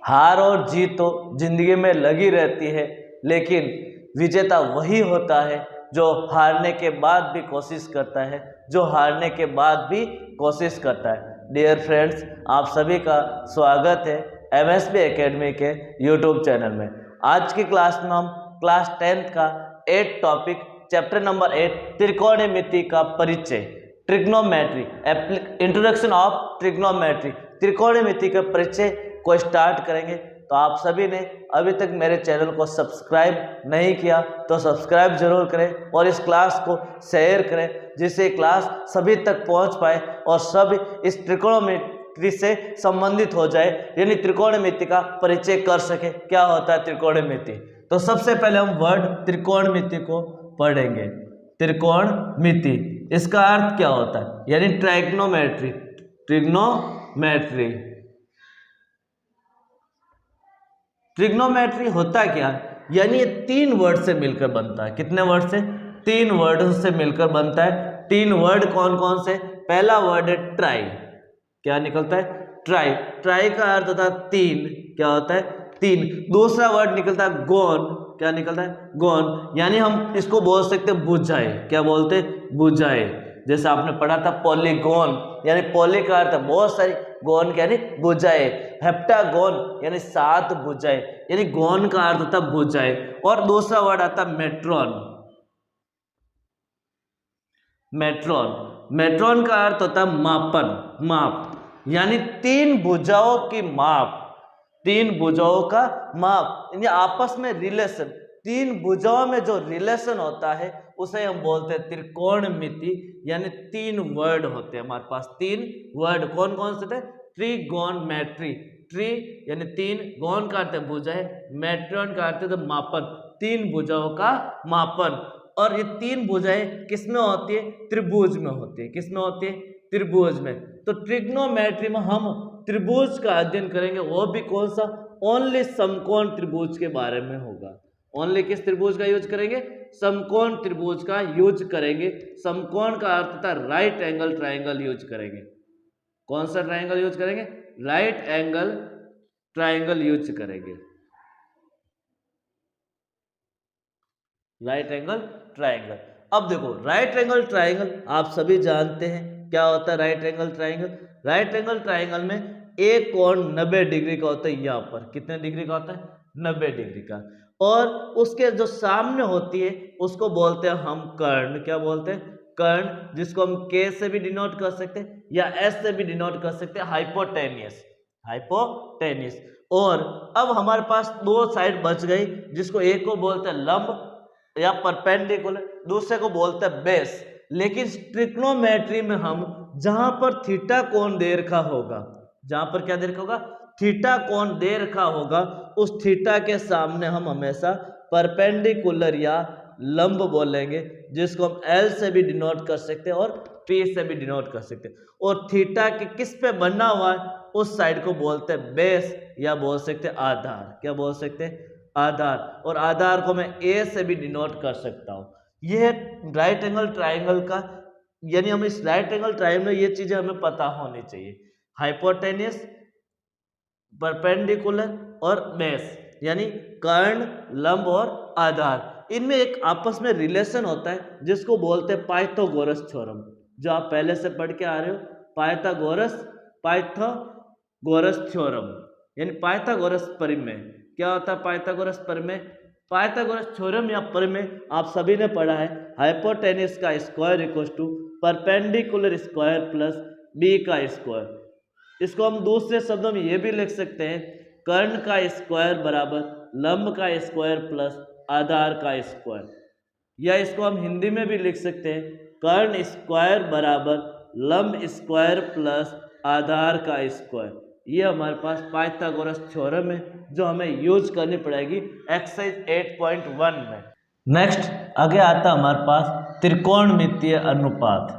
हार और जीत तो जिंदगी में लगी रहती है, लेकिन विजेता वही होता है जो हारने के बाद भी कोशिश करता है, जो हारने के बाद भी कोशिश करता है। डियर फ्रेंड्स, आप सभी का स्वागत है एमएसबी एकेडमी के यूट्यूब चैनल में। आज की क्लास में हम क्लास 10th का 8 टॉपिक चैप्टर नंबर 8 त्रिकोणमिति का परिचय, ट्रिग्नोमेट्री, इंट्रोडक्शन ऑफ ट्रिग्नोमेट्री, त्रिकोणमिति के परिचय को स्टार्ट करेंगे। तो आप सभी ने अभी तक मेरे चैनल को सब्सक्राइब नहीं किया तो सब्सक्राइब जरूर करें और इस क्लास को शेयर करें, जिससे क्लास सभी तक पहुंच पाए और सब इस त्रिकोणमिति से संबंधित हो जाए, यानी त्रिकोणमिति का परिचय कर सके। क्या होता है त्रिकोणमिति? तो सबसे पहले हम वर्ड त्रिकोणमिति को पढ़ेंगे। त्रिकोणमिति, इसका अर्थ क्या होता है? यानी ट्राइग्नोमेट्री, ट्रिग्नोमेट्री। ट्रिग्नोमेट्री होता क्या? यानी ये 3 वर्ड से मिलकर बनता है। कितने वर्ड से? 3 वर्ड से मिलकर बनता है। 3 वर्ड कौन कौन से? पहला वर्ड है ट्राई। क्या निकलता है? ट्राई। ट्राई का अर्थ होता है 3। क्या होता है? 3। दूसरा वर्ड निकलता है गोन। क्या निकलता है? गोन। यानी हम इसको बोल सकते हैं बुझाए। क्या बोलते? बुझाए। जैसे आपने पढ़ा था पॉलीगोन, यानी पॉली का अर्थ बहुत सारी, गोन यानी बुझाए। हेप्टागोन यानी 7 बुझाए, यानी गोन का अर्थ होता बुझाए। और दूसरा वर्ड आता मेट्रॉन। मेट्रॉन, मेट्रॉन का अर्थ होता है मापन, माप, यानी 3 भुजाओं की माप, 3 भुजाओं का माप, यानी आपस में रिलेशन। 3 भुजाओं में जो रिलेशन होता है उसे हम बोलते हैं त्रिकोणमिति। यानी 3 वर्ड होते हैं हमारे पास। 3 वर्ड कौन कौन से थे? ट्रिगोनमेट्री। ट्री यानी 3, गोन का अर्थ है भुजाएं, मेट्रॉन का अर्थ है मापन, 3 भुजाओं का मापन। और ये 3 भुजाएं किसमें होती है? त्रिभुज में होती है। किसमें होती है? त्रिभुज में। तो ट्रिग्नोमेट्री में हम त्रिभुज का अध्ययन करेंगे, वो भी कौन सा? ओनली समकोण त्रिभुज के बारे में होगा। ओनली किस त्रिभुज का यूज करेंगे? समकोण त्रिभुज का यूज करेंगे। समकोण का अर्थ होता है राइट एंगल ट्राइंगल यूज करेंगे। कौन सा ट्राइंगल यूज करेंगे? राइट एंगल ट्राइंगल यूज करेंगे। Right angle triangle. अब देखो, राइट एंगल ट्राइंगल आप सभी जानते हैं क्या होता है। Right angle triangle, right angle triangle में एक कोण 90 डिग्री का होता है। यहाँ पर कितने डिग्री का होता है? 90 डिग्री का। और उसके जो सामने होती है उसको बोलते हैं हम कर्ण। क्या बोलते हैं? कर्ण, जिसको हम के से भी डिनोट कर सकते हैं या एस से भी डिनोट कर सकते हैं, हाइपोटेनियस, हाइपोटेनियस। और अब हमारे पास 2 साइड बच गई, जिसको एक को बोलते हैं लंब या परपेंडिकुलर, दूसरे को बोलते हैं बेस। लेकिन ट्रिग्नोमेट्री में हम जहां पर थीटा कोण दे रखा होगा, जहां पर क्या दे रखा होगा? थीटा कोण दे रखा होगा, उस थीटा के सामने हम हमेशा परपेंडिकुलर या लंब बोलेंगे, जिसको हम एल से भी डिनोट कर सकते हैं और पी से भी डिनोट कर सकते हैं। और थीटा के किस पे बना हुआ है उस साइड को बोलते हैं बेस, या बोल सकते हैं आधार। क्या बोल सकते हैं? आधार। और आधार को मैं ए से भी डिनोट कर सकता हूं। यह राइट एंगल ट्राइंगल का, यानी हम इस राइट एंगल ट्राइंगल में ये चीजें हमें पता होनी चाहिए। हाइपोटेनियस, परपेंडिकुलर और बेस, यानी कर्ण, लंब और आधार, इनमें एक आपस में रिलेशन होता है जिसको बोलते हैं पाइथागोरस थ्योरम, जो आप पहले से पढ़ के आ रहे हो। पाइथागोरस थ्योरम, यानी पाइथागोरस प्रमेय। क्या होता है पाइथागोरस प्रमेय? पाइथागोरस थ्योरम या प्रमेय आप सभी ने पढ़ा है। हाइपोटेनियस का square equals to perpendicular square plus B का स्क्वायर। इसको हम दूसरे शब्दों में ये भी लिख सकते हैं, कर्ण का स्क्वायर बराबर लंब का स्क्वायर प्लस आधार का स्क्वायर। या इसको हम हिंदी में भी लिख सकते हैं, कर्ण स्क्वायर बराबर लंब स्क्वायर प्लस आधार का स्क्वायर। ये हमारे पास पाइथागोरस थ्योरम है, जो हमें यूज करनी पड़ेगी एक्सरसाइज 8.1 में। नेक्स्ट आगे आता हमारे पास त्रिकोणमितीय अनुपात।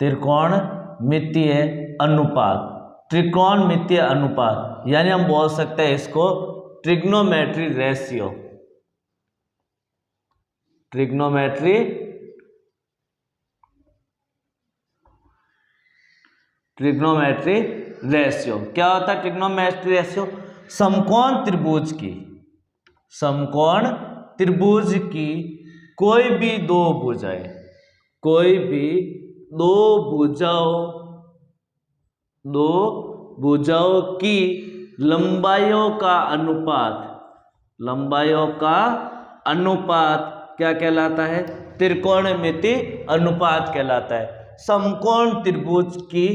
त्रिकोणमितीय अनुपात, त्रिकोणमितीय अनुपात, यानी हम बोल सकते हैं इसको ट्रिग्नोमेट्री रेशियो। ट्रिग्नोमेट्री रेशियो क्या होता है? ट्रिग्नोमेट्री रेशियो समकोण त्रिभुज की कोई भी दो भुजाओं की लंबाइयों का अनुपात क्या कहलाता है? त्रिकोणमिति अनुपात कहलाता है। समकोण त्रिभुज की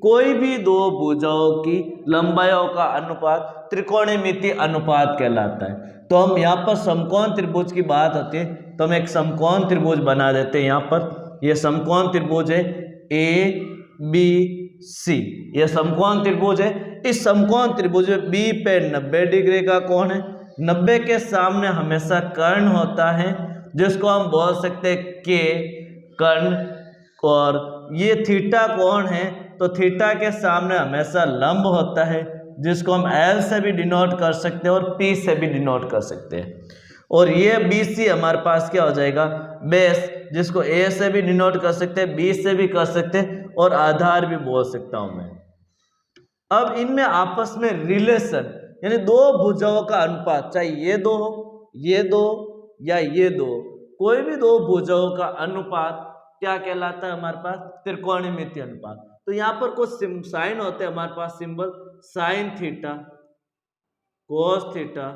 कोई भी दो भुजाओं की लंबाइयों का अनुपात त्रिकोणमिति अनुपात कहलाता है। तो हम यहाँ पर समकोण त्रिभुज की बात होती है तो हम एक समकोण त्रिभुज बना देते हैं। यहाँ पर यह समकोण त्रिभुज है ABC, यह समकोण त्रिभुज है। इस समकोण त्रिभुज में B पे 90 डिग्री का कोण है। 90 के सामने हमेशा कर्ण होता है जिसको हम बोल सकते हैं K कर्ण, और ये थीटा कोण है तो थीटा के सामने हमेशा लंब होता है जिसको हम L से भी डिनोट कर सकते हैं और P से भी डिनोट कर सकते हैं। और ये BC हमारे पास क्या हो जाएगा? बेस, जिसको A से भी डिनोट कर सकते हैं, B से भी कर सकते हैं और आधार भी बोल सकता हूं मैं। अब इनमें आपस में रिलेशन यानी दो भुजाओं का अनुपात, चाहे ये दो या ये दो, कोई भी दो भुजाओं का अनुपात क्या कहलाता है हमारे पास? त्रिकोणमिति अनुपात। तो यहाँ पर कुछ साइन होते हैं हमारे पास, symbol sine theta, cos theta,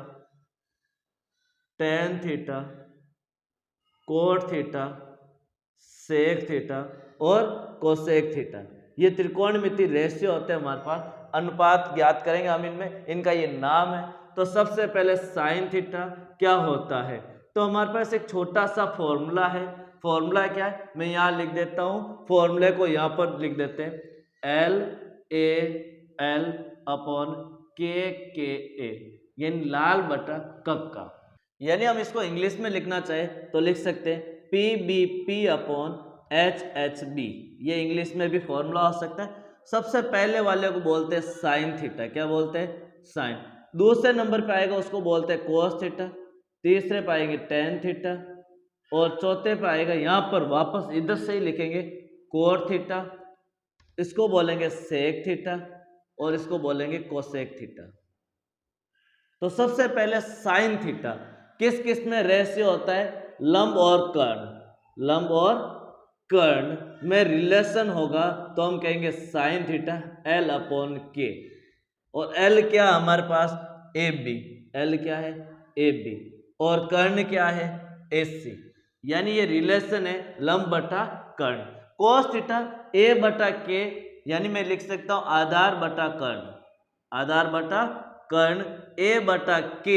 tan theta, cot theta, sec theta और कोसेक थीटा। ये त्रिकोणमिति रेशियो होते हैं हमारे पास। अनुपात ज्ञात करेंगे हम इनमें, इनका ये नाम है। तो सबसे पहले साइन थीटा क्या होता है? तो हमारे पास एक छोटा सा फॉर्मूला है। फॉर्मूला क्या है मैं यहाँ लिख देता हूँ, फॉर्मूले को यहाँ पर लिख देते हैं, LAL अपॉन KKA, यानी लाल बटा कक्का। यानी हम इसको इंग्लिश में लिखना चाहे तो लिख सकते हैं PBP अपॉन HHB। ये इंग्लिश में भी फॉर्मूला हो सकता है। सबसे पहले वाले को बोलते हैं साइन थीटा, क्या बोलते हैं? साइन। दूसरे नंबर पे आएगा उसको बोलते हैं कोस थीटा, तीसरे पे आएंगे टेन थीटा और चौथे पे आएगा, यहाँ पर वापस इधर से ही लिखेंगे, कोट थीटा, इसको बोलेंगे सेक थीटा और इसको बोलेंगे कोसेक थीटा। तो सबसे पहले साइन थीटा किस किस में रेशियो होता है? लंब और कर्ण में रिलेशन होगा तो हम कहेंगे sine theta L upon K। और L क्या हमारे पास? AB। L क्या है? AB। और कर्ण क्या है? AC। यानी ये रिलेशन है लंब बटा कर्ण। कोस थीटा A बटा K, यानी मैं लिख सकता हूं आधार बटा कर्ण A बटा K।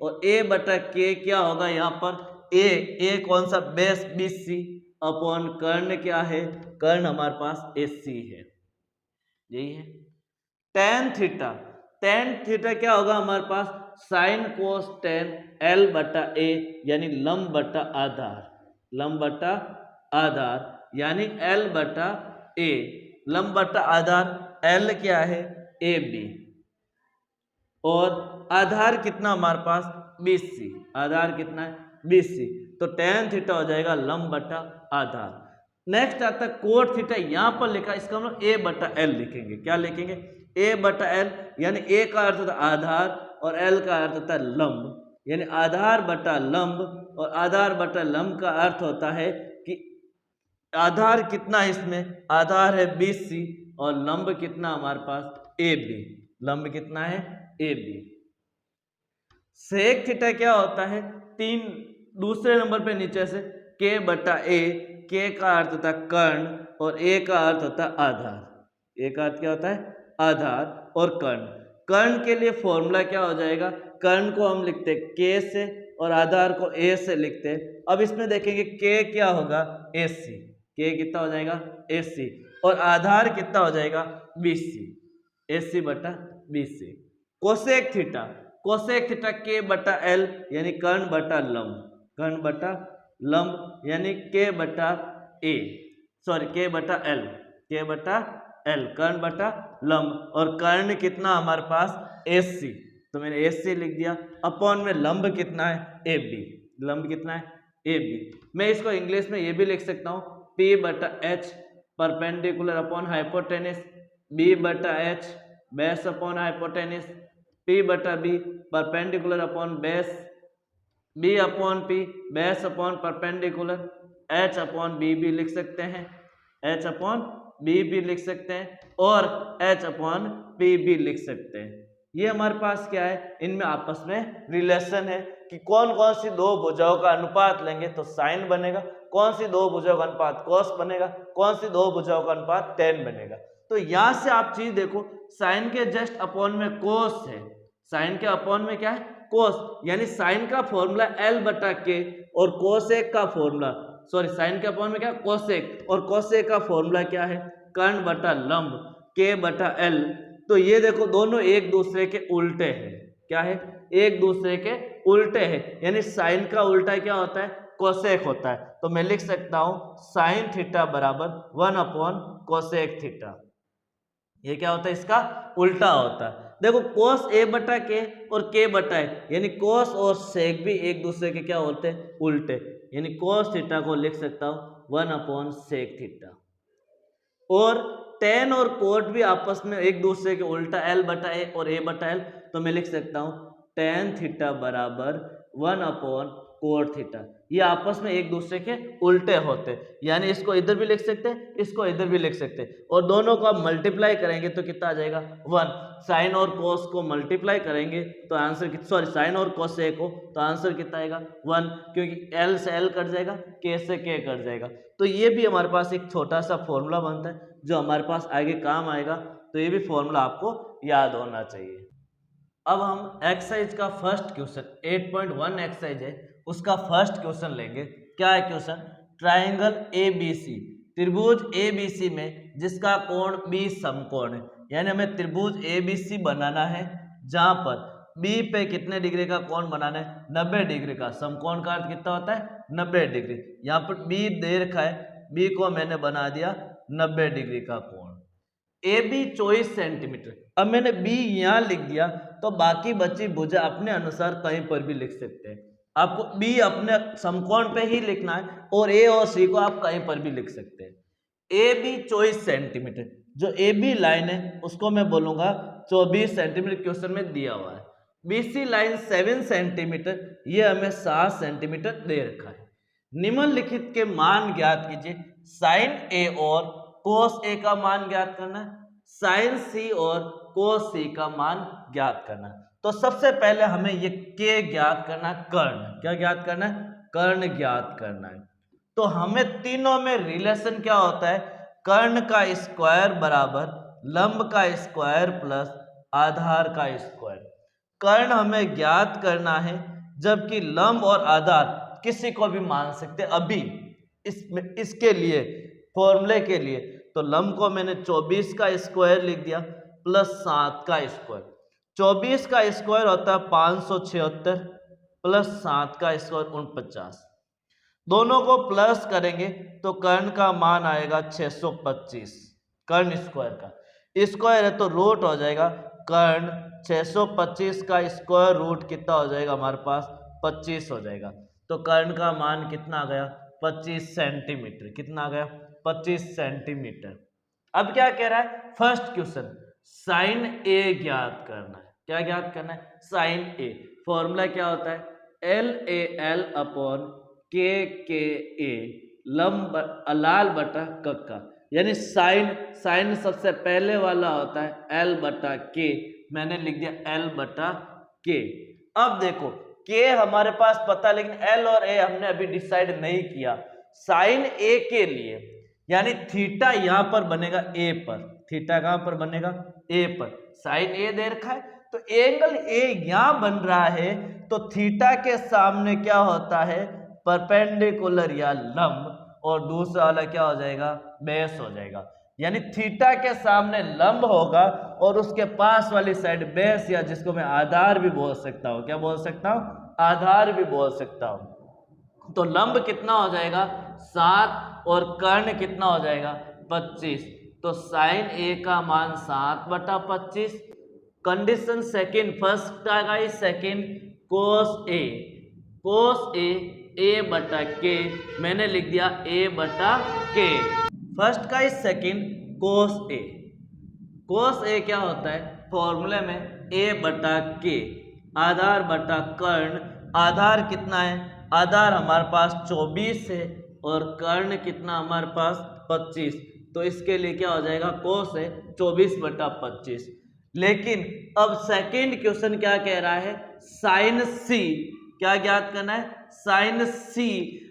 और A बटा K क्या होगा यहाँ पर? A कौन सा? बेस BC अपॉन कर्ण क्या है? कर्ण हमारे पास AC है, यही है। टेन थीटा क्या होगा हमारे पास? साइन कोस टेन L बटा A, यानी लंब बटा आधार, यानी L बटा A। लंब बटा आधार L क्या है? AB। और आधार कितना हमारे पास? BC। आधार कितना है? BC। तो टेन थीटा हो जाएगा लंब बटा आधार। नेक्स्ट आता है कोट थीटा, यहां पर लिखा, इसका मतलब A बटा L लिखेंगे। क्या लिखेंगे? A बटा L, यानी A का अर्थ होता है आधार और L का अर्थ होता है लंब, यानी आधार बटा लंब। और आधार बटा लंब का अर्थ होता है कि आधार कितना है इसमें? आधार है BC और लंब कितना हमारे पास? AB। लंब कितना है? AB। सेक थीटा क्या होता है? दूसरे नंबर पे नीचे से K बटा A। K का अर्थ होता है कर्ण और A का अर्थ होता है आधार। A का अर्थ क्या होता है? आधार और कर्ण के लिए फॉर्मूला क्या हो जाएगा? कर्ण को हम लिखते हैं K से और आधार को A से लिखते हैं। अब इसमें देखेंगे K क्या होगा? AC। K कितना हो जाएगा? AC। और आधार कितना हो जाएगा? BC। AC बटा BC। कोसेक थीटा K बटा L, यानी कर्ण बटा लंब, यानी K बटा L, कर्ण बटा लंब। और कर्ण कितना हमारे पास? AC। तो मैंने AC लिख दिया। अपॉन में लंब कितना है? AB। लंब कितना है? AB। मैं इसको इंग्लिश में ये भी लिख सकता हूँ, P बटा H perpendicular upon hypotenuse, B बटा H base upon hypotenuse, P बटा B perpendicular upon base, B upon P base upon perpendicular, H upon B भी लिख सकते हैं, H अपॉन B भी लिख सकते हैं और H अपॉन P भी लिख सकते हैं। ये हमारे पास क्या है, इनमें आपस में रिलेशन है कि कौन कौन सी दो भुजाओं का अनुपात लेंगे तो साइन बनेगा, कौन सी दो भुजाओं का अनुपात कॉस बनेगा, कौन सी दो भुजाओं का अनुपात टेन बनेगा। तो यहां से आप चीज देखो, साइन के जस्ट अपॉन में कोस है, साइन के अपॉन में क्या है, कोस, यानी साइन का फॉर्मूला L बटा के और कोसेक का फॉर्मूला, सॉरी साइन के अपॉन में क्या, कोसेक, और कोसेक का फॉर्मूला क्या है, कर्ण बटा लंब K बटा L। तो ये देखो दोनों एक दूसरे के उल्टे हैं, क्या है, एक दूसरे के उल्टे हैं, यानी साइन का उल्टा क्या होता है, कोसेक होता है। तो मैं लिख सकता हूं साइन थीटा बराबर 1 अपॉन कोसेक थीटा। ये क्या होता है, इसका उल्टा होता है। देखो कोस ए बटा के और के बटा ए, यानी कोस और सेक भी एक दूसरे के क्या होते हैं, उल्टे, यानी कोस थीटा को लिख सकता हूं 1 अपॉन सेक थीटा। और टेन और कोट भी आपस में एक दूसरे के उल्टा, L बटा ए और A बटा L, तो मैं लिख सकता हूं टेन थीटा बराबर 1 अपॉन कोट थीटा। ये आपस में एक दूसरे के उल्टे होते हैं, यानी इसको इधर भी लिख सकते हैं, इसको इधर भी लिख सकते हैं, और दोनों को आप मल्टीप्लाई करेंगे तो कितना आ जाएगा 1। साइन और कोस को मल्टीप्लाई करेंगे तो आंसर, सॉरी साइन और कोस ए को, तो आंसर कितना आएगा 1, क्योंकि L से L कट जाएगा, K से K कट जाएगा। तो ये भी हमारे पास एक छोटा सा फॉर्मूला बनता है जो हमारे पास आगे काम आएगा, तो ये भी फॉर्मूला आपको याद होना चाहिए। अब हम एक्सरसाइज का फर्स्ट क्वेश्चन 8.1 एक्सरसाइज है, उसका फर्स्ट क्वेश्चन लेंगे। क्या है क्वेश्चन, ट्राइंगल ABC, त्रिभुज ABC में जिसका कोण B समकोण है, यानी हमें त्रिभुज ABC बनाना है जहां पर B पे कितने डिग्री का कोण बनाना है, 90 डिग्री का। समकोण का अर्थ कितना होता है, 90 डिग्री। यहाँ पर B दे रखा है, B को मैंने बना दिया 90 डिग्री का कोण। AB 24 centimetre. अब मैंने B यहाँ लिख दिया, तो बाकी बची भुजा अपने अनुसार कहीं पर भी लिख सकते हैं। आपको B अपने समकोण पे ही लिखना है और A और C को आप कहीं पर भी लिख सकते हैं। AB 24 सेंटीमीटर, जो AB लाइन है उसको मैं बोलूंगा 24 सेंटीमीटर, क्वेश्चन में दिया हुआ है। BC लाइन 7 सेंटीमीटर, ये हमें 7 सेंटीमीटर दे रखा है। निम्नलिखित के मान ज्ञात कीजिए। साइन A और कोस A का मान ज्ञात करना है, साइन C और कोस C का मान ज्ञात करना है। तो सबसे पहले हमें ये K ज्ञात करना है, कर्ण, क्या ज्ञात करना है, कर्ण ज्ञात करना है। तो हमें तीनों में रिलेशन क्या होता है, कर्ण का स्क्वायर बराबर लंब का स्क्वायर प्लस आधार का स्क्वायर। कर्ण हमें ज्ञात करना है, जबकि लंब और आधार किसी को भी मान सकते अभी इसके लिए, फॉर्मूले के लिए। तो लंब को मैंने 24 का स्क्वायर लिख दिया प्लस 7 का स्क्वायर। 24 का स्क्वायर होता है 576 प्लस 7 का स्क्वायर 49। दोनों को प्लस करेंगे तो कर्ण का मान आएगा 625, कर्ण स्क्वायर का। स्क्वायर है तो रूट हो जाएगा, कर्ण 625 का स्क्वायर रूट कितना हो जाएगा हमारे पास 25 हो जाएगा। तो कर्ण का मान कितना आ गया 25 सेंटीमीटर। कितना आ गया 25 सेंटीमीटर। अब क्या कह रहा है, फर्स्ट क्वेश्चन साइन A ज्ञात करना है। क्या ज्ञात करना है, साइन A। फॉर्मूला क्या होता है, LAL अपॉन KKA, लंब लाल बटा कक्का, यानी साइन सबसे पहले वाला होता है L बटा K, मैंने लिख दिया L बटा K। अब देखो K हमारे पास पता, लेकिन L और A हमने अभी डिसाइड नहीं किया। साइन A के लिए यानी थीटा यहां पर बनेगा A पर, थीटा कहां पर बनेगा A पर, साइन A दे रखा है तो एंगल A यहां बन रहा है, तो थीटा के सामने क्या होता है परपेंडिकुलर या लंब, और दूसरा वाला क्या हो जाएगा बेस हो जाएगा। यानी थीटा के सामने लंब होगा और उसके पास वाली साइड बेस, या जिसको मैं आधार भी बोल सकता हूं, क्या बोल सकता हूं, आधार भी बोल सकता हूं। तो लंब कितना हो जाएगा 7 और कर्ण कितना हो जाएगा 25। तो साइन A का मान 7 बटा 25। कंडीशन सेकंड, फर्स्ट आ गई, सेकंड कोस A बटा K, मैंने लिख दिया A बटा K। फर्स्ट का इस सेकंड कोस A क्या होता है, फॉर्मूले में ए बटा के, आधार बटा कर्ण। आधार कितना है, आधार हमारे पास 24 है और कर्ण कितना हमारे पास 25, तो इसके लिए क्या हो जाएगा, कोस है 24/25। लेकिन अब सेकंड क्वेश्चन क्या कह रहा है, साइन सी, क्या ज्ञात करना है, साइन सी,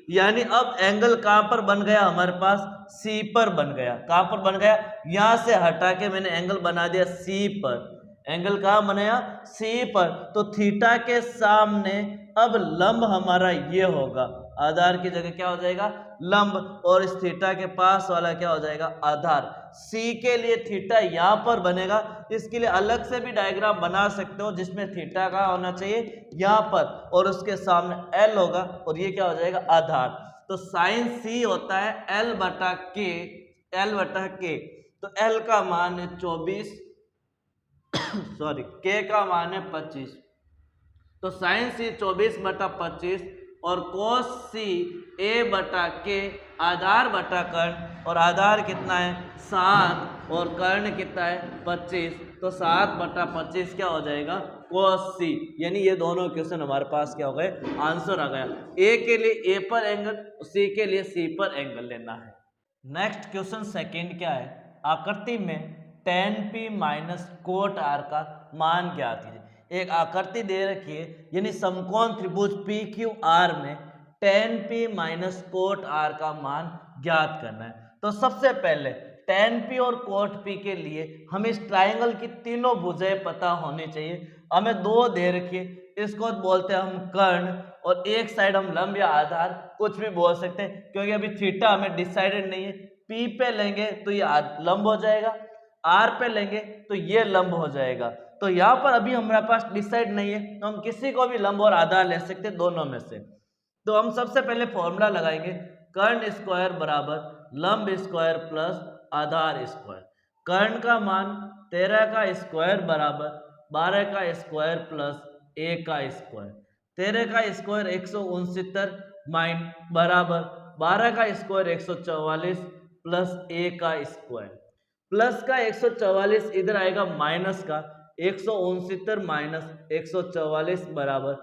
यानी अब एंगल कहां पर बन गया हमारे पास, सी पर बन गया। कहां पर बन गया, यहां से हटा के मैंने एंगल बना दिया सी पर। एंगल कहां बनाया, सी पर। तो थीटा के सामने अब लंब हमारा ये होगा, आधार की जगह क्या हो जाएगा, लंब, और इस थीटा के पास वाला क्या हो जाएगा, आधार। सी के लिए थीटा यहां पर बनेगा, इसके लिए अलग से भी डायग्राम बना सकते हो जिसमें थीटा का होना चाहिए यहां पर और उसके सामने एल होगा और ये क्या हो जाएगा, आधार। तो साइन सी होता है एल बटा के, एल बटा के। तो एल का मान है 24 सॉरी के का मान है 25, तो साइन सी 24/25 और कोस सी ए बटा के, आधार बटा कर्ण, और आधार कितना है 7 और कर्ण कितना है 25, तो 7/25 क्या हो जाएगा, कोस सी। यानी ये दोनों क्वेश्चन हमारे पास क्या हो गए, आंसर आ गया। ए के लिए ए पर एंगल, सी के लिए सी पर एंगल लेना है। नेक्स्ट क्वेश्चन सेकंड क्या है, आकृति में tan p minus cot r का मान ज्ञात कीजिए। एक आकृति दे रखी है, यानी समकोण त्रिभुज पी क्यू आर में tan p minus cot r का मान ज्ञात करना है। तो सबसे पहले tan p और कोट p के लिए हमें इस ट्राइंगल की तीनों भुजाएं पता होनी चाहिए। हमें दो दे रखी है, इसको बोलते हैं हम कर्ण, और एक साइड हम लंब या आधार कुछ भी बोल सकते हैं, क्योंकि अभी थीटा हमें डिसाइडेड नहीं है। P पे लेंगे तो ये लंब हो जाएगा, R पे लेंगे तो ये लंब हो जाएगा। तो यहाँ पर अभी हमारे पास डिसाइड नहीं है, तो हम किसी को भी लंब और आधार ले सकते हैं, दोनों में से। तो हम सबसे पहले फॉर्मूला लगाएंगे, कर्ण स्क्वायर बराबर लंब स्क्वायर प्लस आधार स्क्वायर। कर्ण का मान 13 का स्क्वायर बराबर 12 का स्क्वायर प्लस a का स्क्वायर। 13 का स्क्वायर 169 बराबर 12 का स्क्वायर 144 प्लस a का स्क्वायर। प्लस का 144 इधर आएगा माइनस का, 169 माइनस 144 बराबर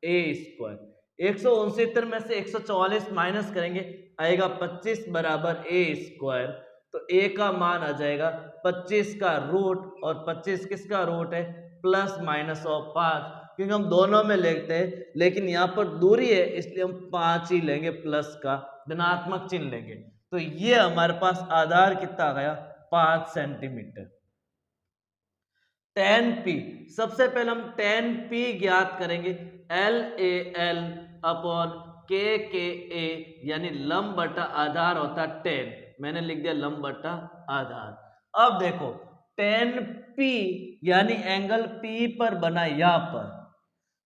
a स्क्वायर। 169 में से 144 माइनस करेंगे, आएगा 25 बराबर a स्क्वायर। तो a का मान आ जाएगा 25 का रूट, और 25 किसका रूट है, प्लस माइनस ऑफ 5, क्योंकि हम दोनों में लेते हैं, लेकिन यहाँ पर दूरी है इसलिए हम 5 ही लेंगे, प्लस का धनात्मक चिन्ह लेंगे। तो ये हमारे पास आधार कितना आ गया, 5 सेंटीमीटर। tan p, सबसे पहले हम tan p ज्ञात करेंगे, LAL अपॉन KKA, यानी लंब बटा आधार होता है tan, मैंने लिख दिया लंब बटा आधार। अब देखो tan p यानी एंगल P पर बना यहाँ पर,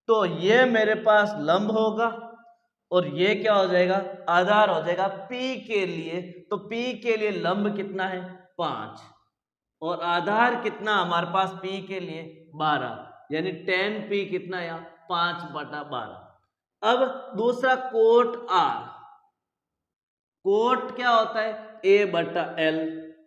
तो ये मेरे पास लंब होगा और ये क्या हो जाएगा, आधार हो जाएगा P के लिए। तो P के लिए लंब कितना है 5 और आधार कितना हमारे पास P के लिए 12, यानी tan P कितना है 5/12। अब दूसरा कोट R, कोट क्या होता है A/L,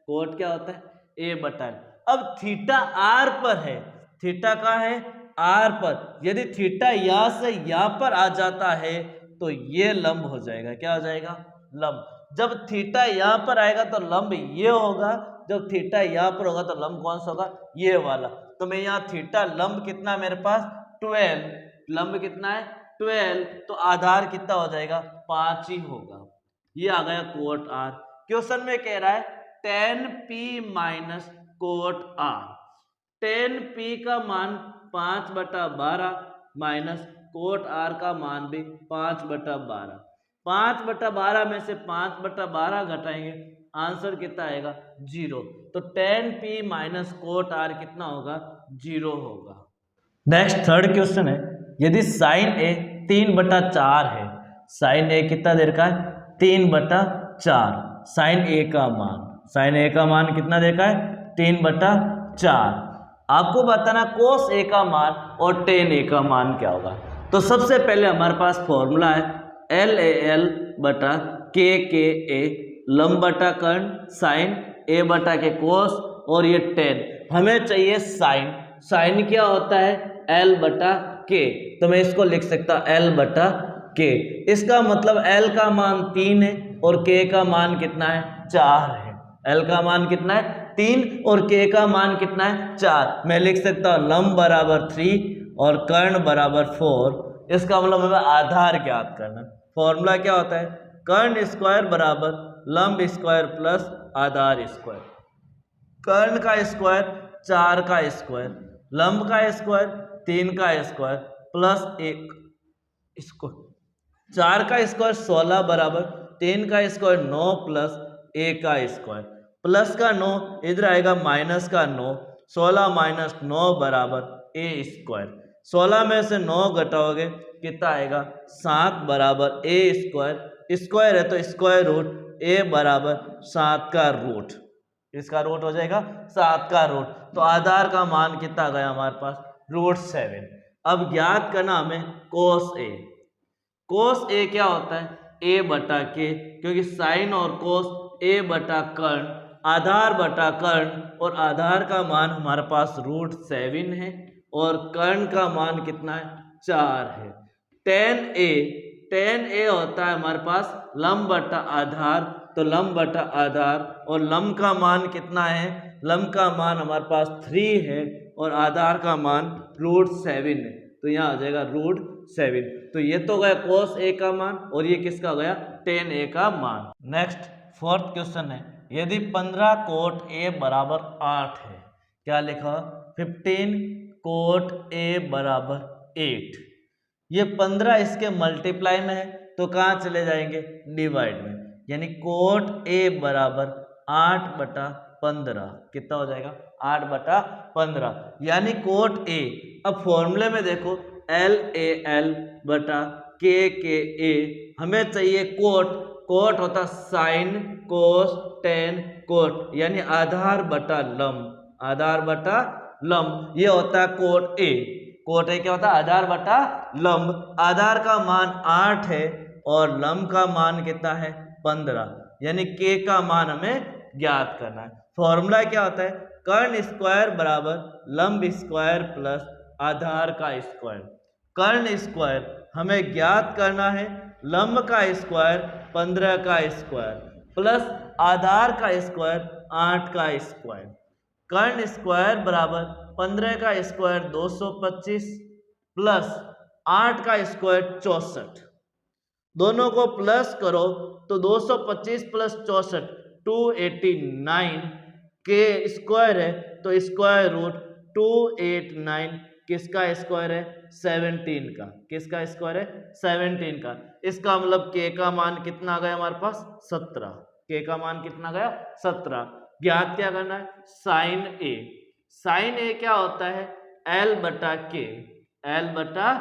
कोट क्या होता है A/L। अब थीटा R पर है, थीटा का है R पर, यदि थीटा यहां से यहां पर आ जाता है तो ये लंब हो जाएगा, क्या हो जाएगा, लंब। जब थीटा यहां पर आएगा तो लंब ये होगा, जब थीटा यहां पर होगा तो लंब कौन सा होगा, ये वाला। तो मैं यहाँ थीटा लंब कितना है मेरे पास 12, लंब कितना है 12, तो आधार कितना हो जाएगा 5 ही होगा। ये आ गया कोट R। क्वेश्चन में कह रहा है tan P minus cot R। tan P का मान 5/12 माइनस कोट R का मान भी 5/12। 5/12 में से 5/12 घटाएंगे, आंसर कितना आएगा 0। तो tan P minus cot R कितना होगा 0 होगा। नेक्स्ट थर्ड क्वेश्चन है, यदि साइन A 3/4 है, साइन A कितना दे रखा है 3/4, साइन A का मान, साइन A का मान कितना देखा है 3/4। आपको बताना कोस A का मान और tan A का मान क्या होगा। तो सबसे पहले हमारे पास फॉर्मूला है LAL बटा KKA, लंब बटा कर्ण, साइन A बटा के कोस, और ये tan, हमें चाहिए साइन। साइन क्या होता है, L बटा के, तो मैं इसको लिख सकता L बटा के। इसका मतलब L का मान 3 है और K का मान कितना है, 4 है। L का मान कितना है, 3 और K का मान कितना है, 4। मैं लिख सकता हूँ लंब बराबर 3 और कर्ण बराबर 4। इसका मतलब हमें आधार ज्ञात करना। फॉर्मूला क्या होता है, कर्ण स्क्वायर बराबर लंब स्क्वायर प्लस आधार स्क्वायर। कर्ण का स्क्वायर 4 का स्क्वायर, लंब का स्क्वायर 3 का स्क्वायर प्लस 1 स्क्वायर। 4 का स्क्वायर 16 बराबर 3 का स्क्वायर 9 प्लस 1 का स्क्वायर। प्लस का 9 इधर आएगा, माइनस का 9, 16 माइनस 9 बराबर ए स्क्वायर। 16 में से 9 घटाओगे कितना आएगा, 7 बराबर ए स्क्वायर। स्क्वायर है तो स्क्वायर रूट ए बराबर 7 का रूट। इसका रूट हो जाएगा 7 का रूट। तो आधार का मान कितना गया हमारे पास, √7। अब ज्ञात करना हमें कोस ए। कोस ए क्या होता है, ए बटा के, क्योंकि साइन और कोस ए बटा कर्ण, आधार बटा कर्ण, और आधार का मान हमारे पास √7 है और कर्ण का मान कितना है, 4 है। tan ए होता है हमारे पास लंब बटा आधार, तो लंब बटा आधार, और लंब का मान कितना है, लंब का मान हमारे पास 3 है और आधार का मान √7 है, तो यहाँ आ जाएगा √7। तो ये तो गया कोस ए का मान और ये किसका गया, tan ए का मान। नेक्स्ट 4th क्वेश्चन है, यदि 15 कोट ए बराबर 8 है, क्या लिखा, 15 कोट ए बराबर 8। ये 15 इसके मल्टीप्लाई में है तो कहाँ चले जाएंगे, डिवाइड में, यानी कोट ए बराबर 8 बटा 15। कितना हो जाएगा, 8 बटा 15, यानी कोट ए। अब फॉर्मूले में देखो, LAL बटा KA, हमें चाहिए कोट। कोट होता साइन कोस टेन कोट, यानी आधार बटा लंब, आधार बटा लंब, ये होता है कोट ए। कोट ए क्या होता है, आधार बटा लंब। आधार का मान 8 है और लंब का मान कितना है, 15, यानी के का मान हमें ज्ञात करना है। फॉर्मूला क्या होता है, कर्ण स्क्वायर बराबर लंब स्क्वायर प्लस आधार का स्क्वायर। कर्ण स्क्वायर हमें ज्ञात करना है, लंब का स्क्वायर 15 का स्क्वायर प्लस आधार का स्क्वायर 8 का स्क्वायर। कर्ण स्क्वायर बराबर 15 का स्क्वायर 225 प्लस 8 का स्क्वायर 64। दोनों को प्लस करो तो 225 प्लस 64 289 के स्क्वायर है, तो स्क्वायर रूट 289 किसका स्क्वायर है, 17 का। किसका स्क्वायर है, 17 का। इसका मतलब के का मान कितना गया हमारे पास, 17। के का मान कितना गया, 17। ज्ञात क्या करना है, साइन ए। साइन ए क्या होता है, L बटा के, L बटा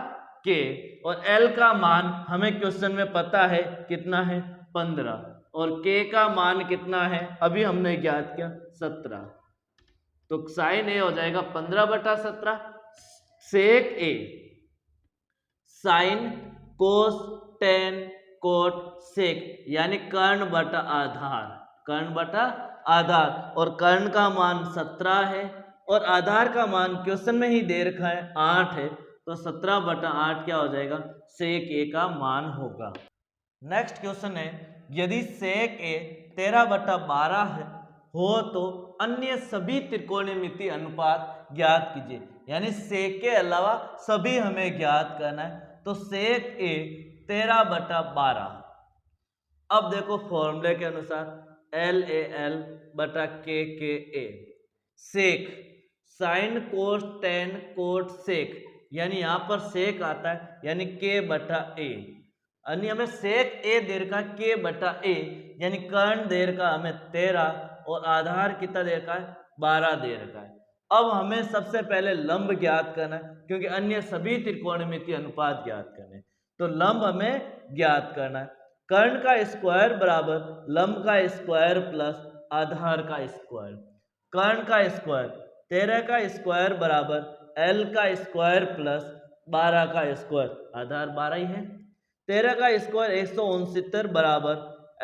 के, और L का मान हमें क्वेश्चन में पता है कितना है, 15, और K का मान कितना है, अभी हमने ज्ञात किया 17। तो साइन ए हो जाएगा 15 बटा 17। Sec A, sine cos tan cot sec, यानी कर्ण बटा आधार, कर्ण बटा आधार, और कर्ण का मान 17 है और आधार का मान क्वेश्चन में ही दे रखा है 8 है, तो 17 बटा 8 क्या हो जाएगा, सेक ए का मान होगा। नेक्स्ट क्वेश्चन है, यदि सेक ए 13 बटा 12 है हो तो अन्य सभी त्रिकोणमितीय अनुपात ज्ञात कीजिए, यानी सेक के अलावा सभी हमें ज्ञात करना है। तो सेक ए 13 बटा 12। अब देखो फॉर्मूले के अनुसार LAL बटा KA, sec sine cos tan cot sec, यानी यहाँ पर सेक आता है, यानी K बटा A, यानी हमें सेक ए दे रखा है K बटा A, यानी कर्ण दे रखा हमें 13 और आधार कितना दे रखा है, 12 दे रखा है। अब हमें सबसे पहले लंब ज्ञात करना है, क्योंकि अन्य सभी त्रिकोणमितीय अनुपात ज्ञात करने, तो लंब हमें ज्ञात करना है। कर्ण का स्क्वायर बराबर लंब का स्क्वायर प्लस आधार का स्क्वायर। कर्ण का स्क्वायर 13 का स्क्वायर बराबर L का स्क्वायर प्लस 12 का स्क्वायर, आधार 12 ही है। 13 का स्क्वायर 169 बराबर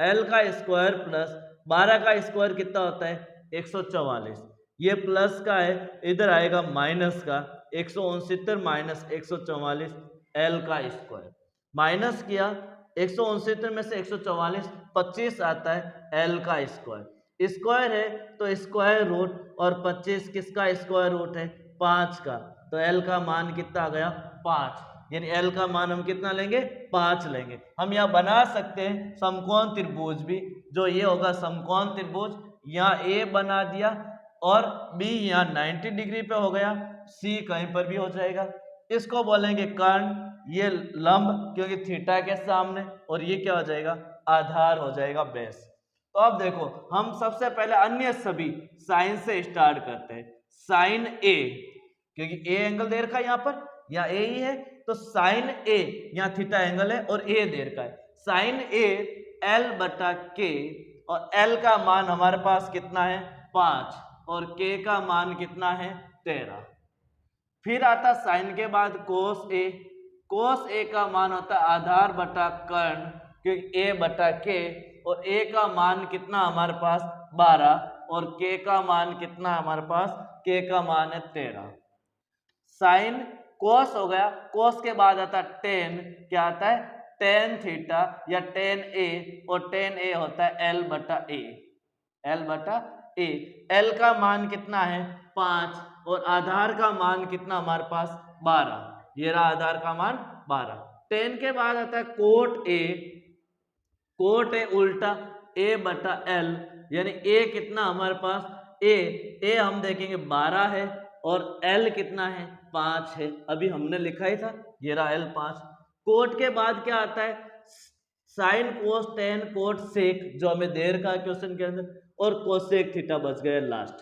L का स्क्वायर प्लस 12 का स्क्वायर कितना होता है, 144, ये प्लस का है, इधर आएगा माइनस का, 169 माइनस 144 एल का स्क्वायर। माइनस किया 169 में से 144 25 आता है एल का स्क्वायर। स्क्वायर है तो स्क्वायर रूट, और 25 किसका स्क्वायर रूट है? 5 का। तो एल का मान कितना आ गया? 5। यानी एल का मान हम कितना लेंगे? 5 लेंगे। हम यहाँ बना सकते हैं समकोण त्रिभुज भी, जो ये होगा समकोण त्रिभुज। यहाँ ए बना दिया और बी यहाँ 90 डिग्री पे हो गया, सी कहीं पर भी हो जाएगा। इसको बोलेंगे कर्ण, ये लंब क्योंकि थीटा के सामने, और ये क्या हो जाएगा? आधार हो जाएगा, बेस। तो अब देखो हम सबसे पहले अन्य सभी साइन से स्टार्ट करते हैं। साइन ए, क्योंकि ए एंगल दे रखा है यहाँ पर, यहाँ ए ही है, तो साइन ए, यहाँ थीटा एंगल है और ए दे रखा है। साइन ए एल बटा के, और एल का मान हमारे पास कितना है? 5, और के का मान कितना है? 13। फिर आता साइन के बाद कोस ए। कोस ए का मान होता है आधार बटा कर्ण, क्योंकि ए बटा के, और ए का मान कितना हमारे पास? 12, और के का मान कितना हमारे पास? के का मान है 13। साइन कोस हो गया, कोस के बाद आता है टेन। क्या आता है? टेन थीटा या टेन ए, और टेन ए होता है एल बटा ए। एल बटा ए, एल का मान कितना है? 5, और आधार का मान कितना हमारे पास? 12। ये रहा आधार का मान 12। टेन के बाद आता है कोट ए। कोट ए उल्टा ए बटा एल, यानी ए कितना हमारे पास? ए हम देखेंगे 12 है, और एल कितना है? 5 है। अभी हमने लिखा ही था, ये रहा एल 5। कोट के बाद क्या आता है? Sine cos tan cot sec, जो हमें दे रखा है क्वेश्चन के अंदर, और कोसेक थीटा बच गए लास्ट।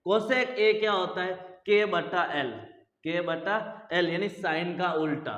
कोसेक ए क्या होता है? के बटा एल। के बटा एल यानी साइन का उल्टा।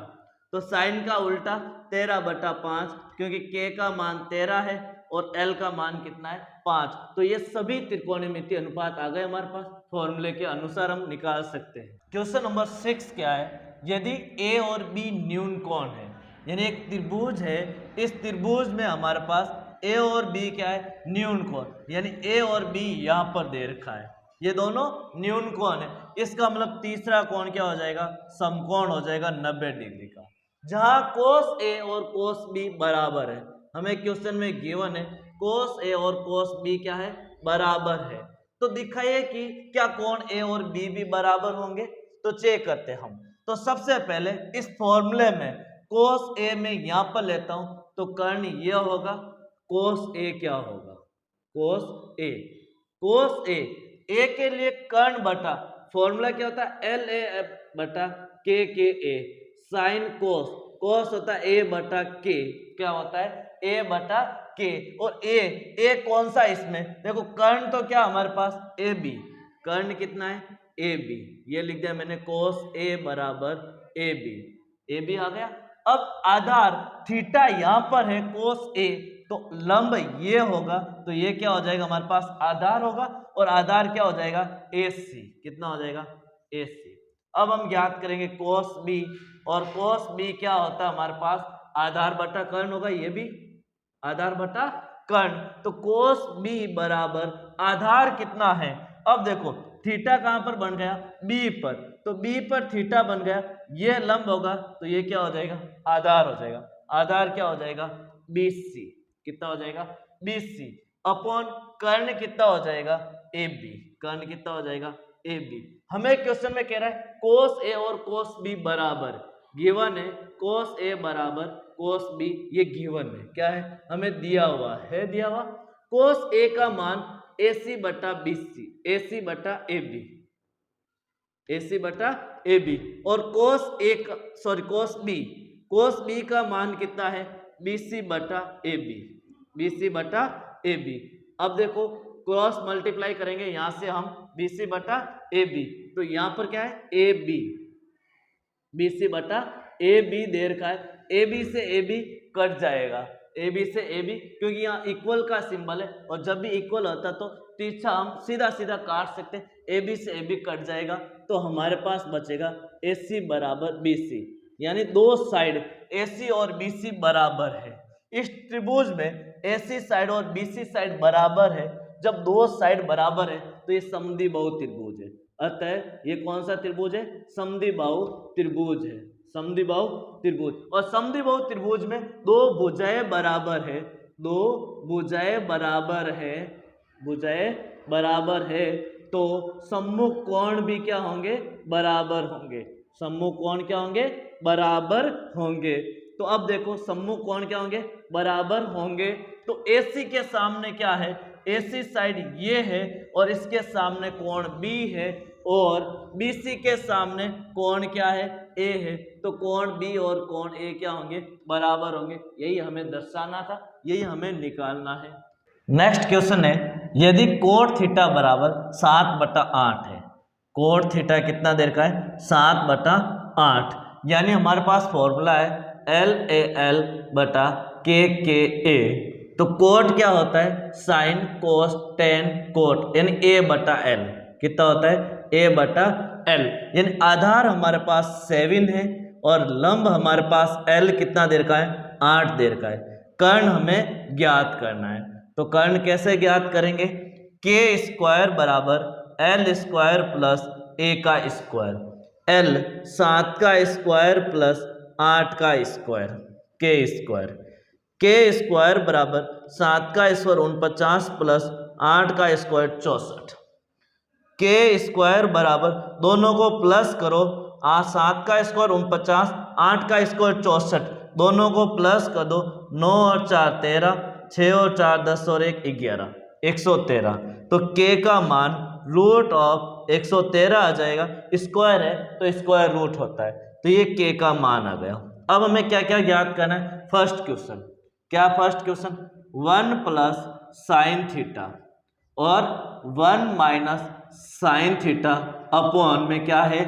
तो साइन का उल्टा 13 बटा 5, क्योंकि के का मान 13 है और एल का मान कितना है? 5। तो ये सभी त्रिकोणमितीय अनुपात आ गए हमारे पास, फॉर्मूले के अनुसार हम निकाल सकते हैं। क्वेश्चन नंबर 6 क्या है? यदि ए और बी न्यून कोण है, यानी एक त्रिभुज है, इस त्रिभुज में हमारे पास ए और बी क्या है? न्यून कोण, यानी ए और बी यहाँ पर दे रखा है, ये दोनों न्यून कोण है। इसका मतलब तीसरा कोण क्या हो जाएगा? समकोण हो जाएगा 90 डिग्री का, जहां कोस ए और कोस बी बराबर है। हमें क्वेश्चन में गिवन है कोस ए और कोस बी क्या है? बराबर है। तो दिखाइए कि क्या कोण ए और बी भी बराबर होंगे। तो चेक करते हैं हम। तो सबसे पहले इस फॉर्मूले में कोस ए में यहां पर लेता हूं, तो कर्ण ये होगा, कोस ए क्या होगा? कोस ए। कोस ए के लिए कर्ण बटा फॉर्मूला क्या होता है? एल ए बटा के ए। साइन कोस, कोस होता है ए बटा के, क्या होता है? ए बटा के। और ए कौन सा इसमें? देखो कर्ण तो क्या हमारे पास? A B. कर्ण कितना है? A B. ये लिख दिया मैंने, कोस ए बराबर ए बी। ए बी आ गया। अब आधार थीटा यहां पर है कोस ए, तो लंब ये होगा, तो ये क्या हो जाएगा हमारे पास? आधार होगा, और आधार क्या हो जाएगा? AC। कितना हो जाएगा? AC। अब हम ज्ञात करेंगे कोस बी, और कोस बी क्या होता है हमारे पास? आधार बटा कर्ण होगा, ये भी आधार बटा कर्ण। तो कोस बी बराबर आधार कितना है? अब देखो थीटा कहां पर बन गया? बी पर, तो बी पर थीटा बन गया, ये लंब होगा, तो ये क्या हो जाएगा? आधार हो जाएगा। आधार क्या हो जाएगा? BC। कितना हो जाएगा? BC अपॉन कर्ण कितना हो जाएगा? AB। कर्ण कितना हो जाएगा? AB। हमें क्वेश्चन में कह रहा है कोस ए और कोस बी बराबर, गिवन है कोस ए बराबर कोस बी, ये गिवन है, क्या है? हमें दिया हुआ है, दिया हुआ कोस ए का मान AC बटा BC, AC बटा AB, AC बटा AB, और कोस बी का मान कितना है? BC बटा AB, BC बटा AB। अब देखो क्रॉस मल्टीप्लाई करेंगे यहां से हम, BC बटा AB, तो यहां पर क्या है? AB, BC बटा AB दे रखा है, AB से AB कट जाएगा, AB से AB, क्योंकि यहाँ इक्वल का सिंबल है, और जब भी इक्वल होता है तो तीसरा हम सीधा सीधा काट सकते हैं, AB से AB कट जाएगा, तो हमारे पास बचेगा AC बराबर BC, यानी दो साइड AC और BC बराबर है। इस त्रिभुज में AC साइड और BC साइड बराबर है, जब दो साइड बराबर है तो ये समद्विबाहु त्रिभुज है। अतः ये कौन सा त्रिभुज है? समद्विबाहु त्रिभुज है, समद्विबाहु त्रिभुज। और समद्विबाहु त्रिभुज में दो भुजाएं बराबर है, दो भुजाएं बराबर है, भुजाएं बराबर है, तो सम्मुख कोण भी क्या होंगे? बराबर होंगे। सम्मुख कोण क्या होंगे? बराबर होंगे। तो अब देखो सम्मुख कोण क्या होंगे? बराबर होंगे। तो AC के सामने क्या है? AC साइड ये है और इसके सामने कोण B है, और BC के सामने कोण क्या है? A है। तो कोण B और कोण A क्या होंगे? बराबर होंगे। यही हमें दर्शाना था, यही हमें निकालना है। नेक्स्ट क्वेश्चन है, यदि कोट थीटा बराबर 7/8 है, कोट थीटा कितना देर का है? 7/8, यानी हमारे पास फॉर्मूला है LAL बटा KKA। तो कोट क्या होता है? साइन कोस टेन कोट, यानी A/L कितना होता है? A/L। यानी आधार हमारे पास 7 है और लंब हमारे पास L कितना देर का है? 8 देर का है। कर्ण हमें ज्ञात करना है, तो कर्ण कैसे ज्ञात करेंगे? K² बराबर L² प्लस A का स्क्वायर, L 7 का स्क्वायर प्लस 8 का स्क्वायर, K² बराबर 7 का स्क्वायर 49 प्लस 8 का स्क्वायर 64। K² बराबर, दोनों को प्लस करो, 7 का स्क्वायर 49, 8 का स्क्वायर 64, दोनों को प्लस कर दो, 9 और 4 13, 6 और 4 10 और 1 11, 113। तो K का मान रूट ऑफ 113 आ जाएगा। स्क्वायर है तो स्क्वायर रूट होता है, तो ये K का मान आ गया। अब हमें क्या क्या ज्ञात करना है? फर्स्ट क्वेश्चन क्या? First question 1 plus sine theta और 1 माइनस साइन थीटा अपॉन में क्या है?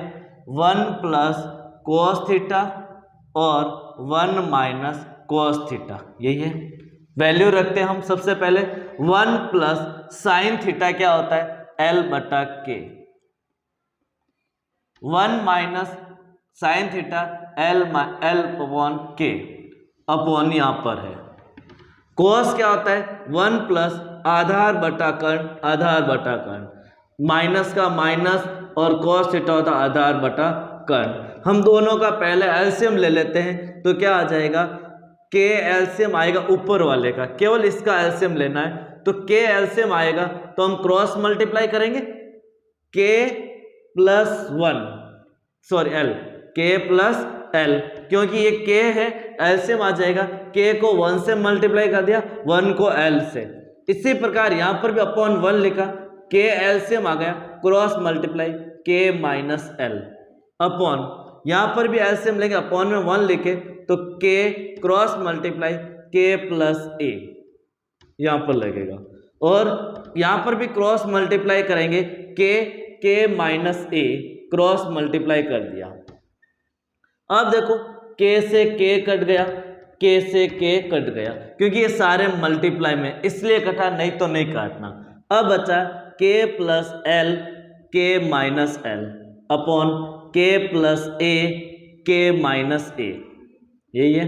1 प्लस कोस थीटा और 1 माइनस कोस थीटा, यही है। वैल्यू रखते हैं हम सबसे पहले। 1 प्लस साइन थीटा क्या होता है? L/K। 1 minus sine theta L/K upon यहां पर है। कोस क्या होता है? 1 प्लस आधार बटा कर्ण, आधार बटा कर्ण, माइनस का माइनस, और कोस थीटा होता है आधार बटा कर्ण। हम दोनों का पहले एलसीएम ले लेते हैं, तो क्या आ जाएगा? K एलसीएम आएगा ऊपर वाले का, केवल इसका एलसीएम लेना है। तो K एलसीएम आएगा तो हम क्रॉस मल्टीप्लाई करेंगे, K plus 1, sorry L, K plus L, क्योंकि ये K है, एलसीएम आ जाएगा। K को 1 से मल्टीप्लाई कर दिया, 1 को L से। इसी प्रकार यहां पर भी अपॉन 1 लिखा, K एलसीएम आ गया, cross multiply K minus L upon, यहां पर भी एलसीएम लेंगे, अपॉन में 1 लिखे तो K cross multiply K plus A यहां पर लगेगा, और यहां पर भी क्रॉस मल्टीप्लाई करेंगे, K minus A cross multiply कर दिया। अब देखो K से K कट गया, K से K कट गया, क्योंकि ये सारे मल्टीप्लाई में, इसलिए कटा, नहीं तो नहीं काटना। अब बचा K plus L, K minus L upon K plus A, K minus A, यही है।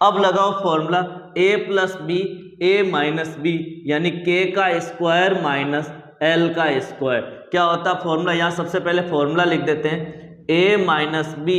अब लगाओ formula A plus B, A minus B, यानी K का स्क्वायर माइनस L का स्क्वायर। क्या होता है फॉर्मूला? यहाँ सबसे पहले फॉर्मूला लिख देते हैं, A minus B,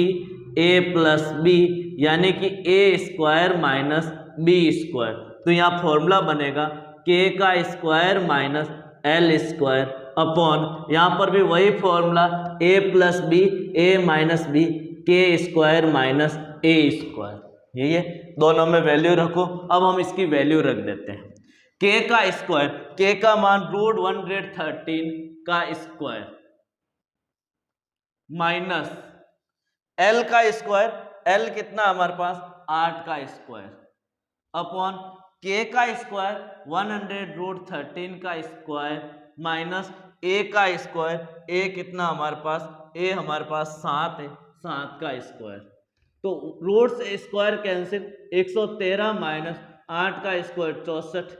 A plus B, यानी कि A square minus B square. तो यहाँ फॉर्मूला बनेगा K का square minus L square upon, यहाँ पर भी वही formula A plus B, A minus B, K square minus A square, यही है। दोनों में वैल्यू रखो। अब हम इसकी वैल्यू रख देते हैं। K का स्क्वायर, K का मान √113 का स्क्वायर माइनस L का स्क्वायर, L कितना हमारे पास? 8 का स्क्वायर अपॉन K का स्क्वायर 100√13 का स्क्वायर माइनस A का स्क्वायर, A कितना हमारे पास? A हमारे पास 7 है, 7 का स्क्वायर। तो रूट से स्क्वायर कैंसिल, 113 माइनस 8 का स्क्वायर 64,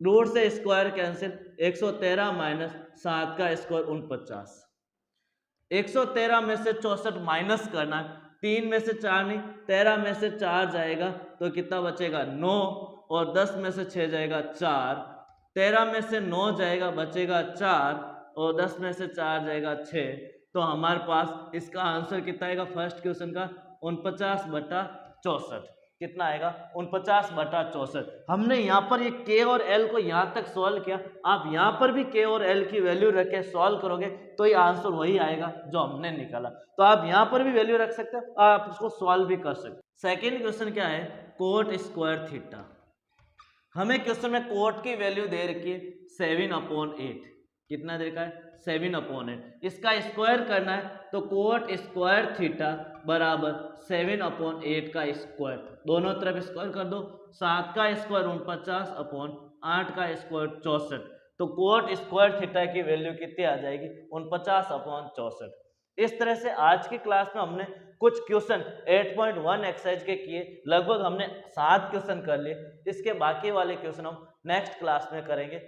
रूट से स्क्वायर कैंसिल, 113 माइनस 7 का स्क्वायर 49। 113 में से 64 माइनस करना, 3 में से 4 नहीं, 13 में से 4 जाएगा तो कितना बचेगा? 9, और 10 में से 6 जाएगा 4, 13 में से 9 जाएगा, बचेगा 4, और 10 में से 4 जाएगा 6। तो हमारे पास इसका आंसर कितना आएगा फर्स्ट क्वेश्चन का? 49/64। कितना आएगा? 49/64। हमने यहाँ पर ये के और एल को यहाँ तक सॉल्व किया, आप यहाँ पर भी के और एल की वैल्यू रख के सॉल्व करोगे तो ये आंसर वही आएगा जो हमने निकाला। तो आप यहाँ पर भी वैल्यू रख सकते हो, आप इसको सॉल्व भी कर सकते हो। सेकेंड क्वेश्चन क्या है? Coat square theta. हमें क्वेश्चन में कोट की वैल्यू दे रखी है 7/8। कितना दे रखा है? 7/8। इसका स्क्वायर करना है तो कोट स्क्वायर थीटा बराबर 7/8 का स्क्वायर, दोनों तरफ स्क्वायर कर दो। 7 का स्क्वायर 49/8 का स्क्वायर 64। तो कोट स्क्वायर थीटा की वैल्यू कितनी आ जाएगी? 49/64। इस तरह से आज की क्लास में हमने कुछ क्वेश्चन 8.1 एक्सरसाइज के किए, लगभग हमने 7 क्वेश्चन कर लिए। इसके बाकी वाले क्वेश्चन हम नेक्स्ट क्लास में करेंगे।